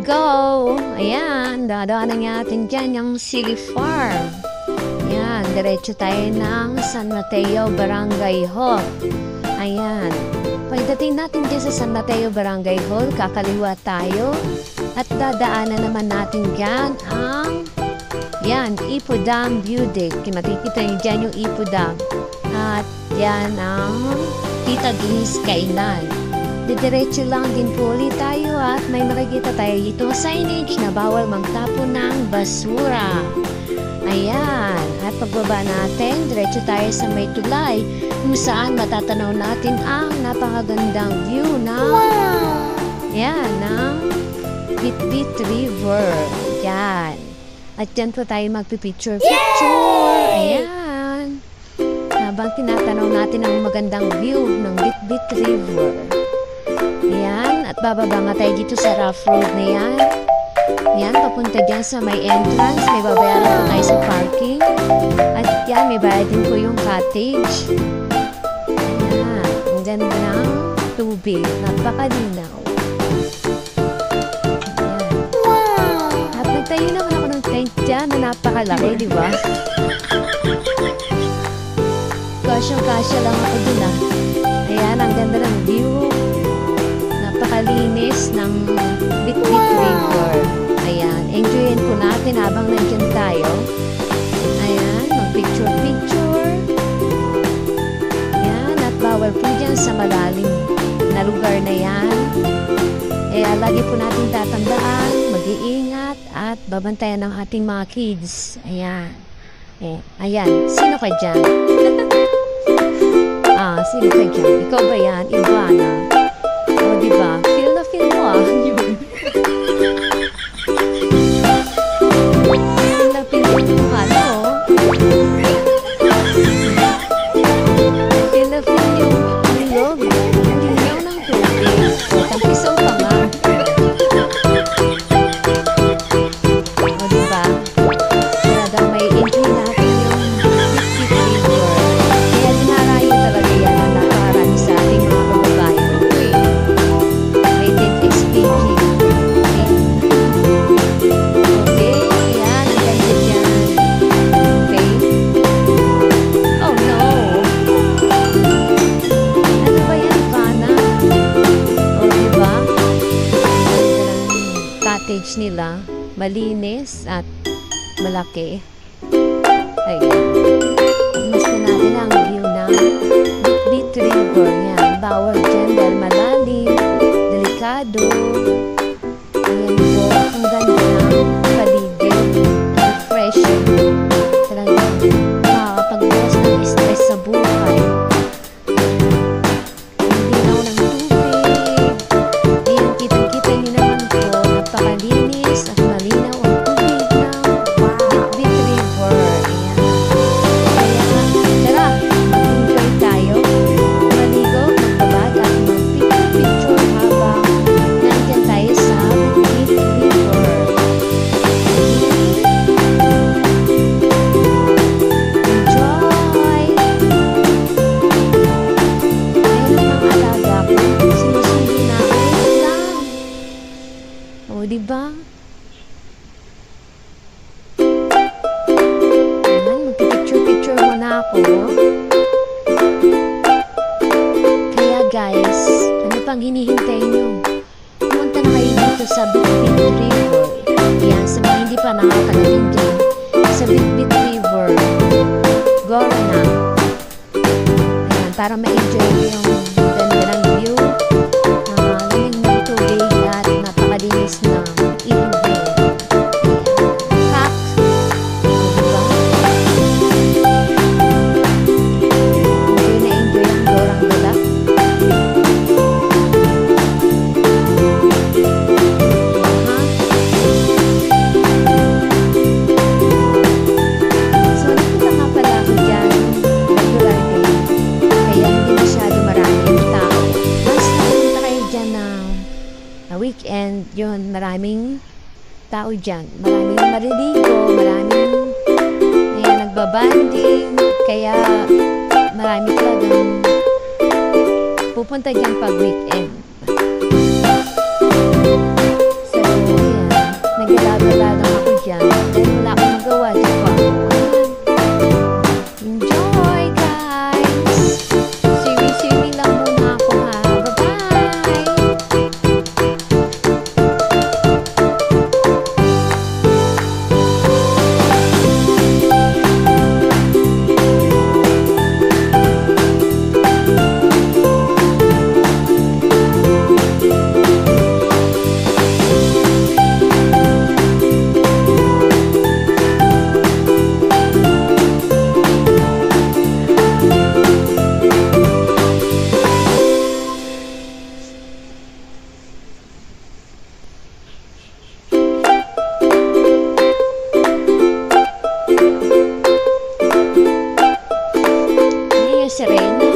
Go! Ayan, dadaanan natin dyan yung Silly Farm. Ayan, diretso tayo ng San Mateo Barangay Hall. Ayan, pagdating natin dyan sa San Mateo Barangay Hall, kakaliwa tayo at dadaanan naman natin dyan ang Ipo Dam View Deck. Makikita nyo dyan yung Ipo Dam. At yan ang Tita G's Kainan. Didiretso lang din po ulit tayo at may makikita tayo dito signage na bawal magtapon ng basura. Ayan, at pagbaba natin, diretso tayo sa may tulay kung saan matatanaw natin ang napakagandang view ng ng Bitbit River. Yan. At dyan po tayo magpipicture-picture. Ayan. Habang tinatanaw natin ang magandang view ng Bitbit River. Ayan, at bababa nga tayo dito sa rough road na yan. Ayan, papunta dyan sa may entrance. May babayaran po tayo sa parking. At yan, may bayad din po yung cottage. Ayan, ang ganda ng tubig. Napakalinaw. Ayan. At nagtayo naman ako ng tent dyan na napakalaki, di ba? Kasyang-kasya lang ako dun ah. Ayan, ang ganda ng view. Napakalinis ng Bitbit River. Ayan, enjoyin po natin habang nandiyan tayo. Ayan, mag-picture-picture. Ayan, at bawal po dyan sa malalim na lugar na yan. Kaya lagi po natin tatandaan, mag-iingat at babantayan ng ating mga kids. Ayan. Ayan, sino ka dyan? Sino ka dyan? Ikaw ba yan? Ivana? O, diba? Feel na feel mo ah. Yun. Feel na feel mo yung ano. Feel na feel yung log. Hindi lang ng tubig. Tampisaw pa nga. O, diba? Kaya daw may entry natin yung Bitbit River. Kaya dinarayo talaga yan ang nakarami sa ating mga kababayan. Rated SPG. Okay, yan. Ang ganda dyan. Okay. Oh no! Ano ba yan, Ivana? O, diba? Ang ganda ng cottage nila. Malinis at malaki. Ayan. Mas na natin ang view ng Bitbit River. Yan. Bawal dyan dahil malalim, delikado. Ayan po. Ang ganda ng paligid. Refreshing. Talagang makakapag-buwas ng stress sa buhay. Hindi na ng tubig. Ayan, kitang-kita nyo naman po. Napakalinis at malinaw ang tubig ng Bitbit River. Ayan. Kaya, tara, mag-enjoy tayo. Maligo, magbabad at mag-picture habang nandyan tayo sa Bitbit River. Enjoy! Ayun ang mga alaga ko. Sinusundo na ako. Wait lang. O, diba? Ayan, magpipicture-picture muna ako. Kaya guys, ano pang hinihintay nyo? Pumunta na kayo dito sa Bitbit River. Ayan, sa mga hindi pa nakakarating dyan. Sa Bitbit River. Go na. Ayan, para ma-enjoy yung ganda ng view. Lamig ng tubig at napakalinis ng ilubin. Kak! Diba? Enjoy na enjoy ang dorang dala. So, nagpunta nga pala ako dyan regular day. Kaya hindi masyado maraming tao. Mas nagpunta kayo dyan na weekend, yun, maraming tao dyan. Maraming mariligo, maraming nagbabanding. Kaya marami talagang pupunta dyan pag weekend. So, ayan. Naglalaro lang ako dyan. Dahil wala akong magawa. Diba? Enjoy, guys! Swimming lang muna ako ha. Bye-bye! Ini yung sirena.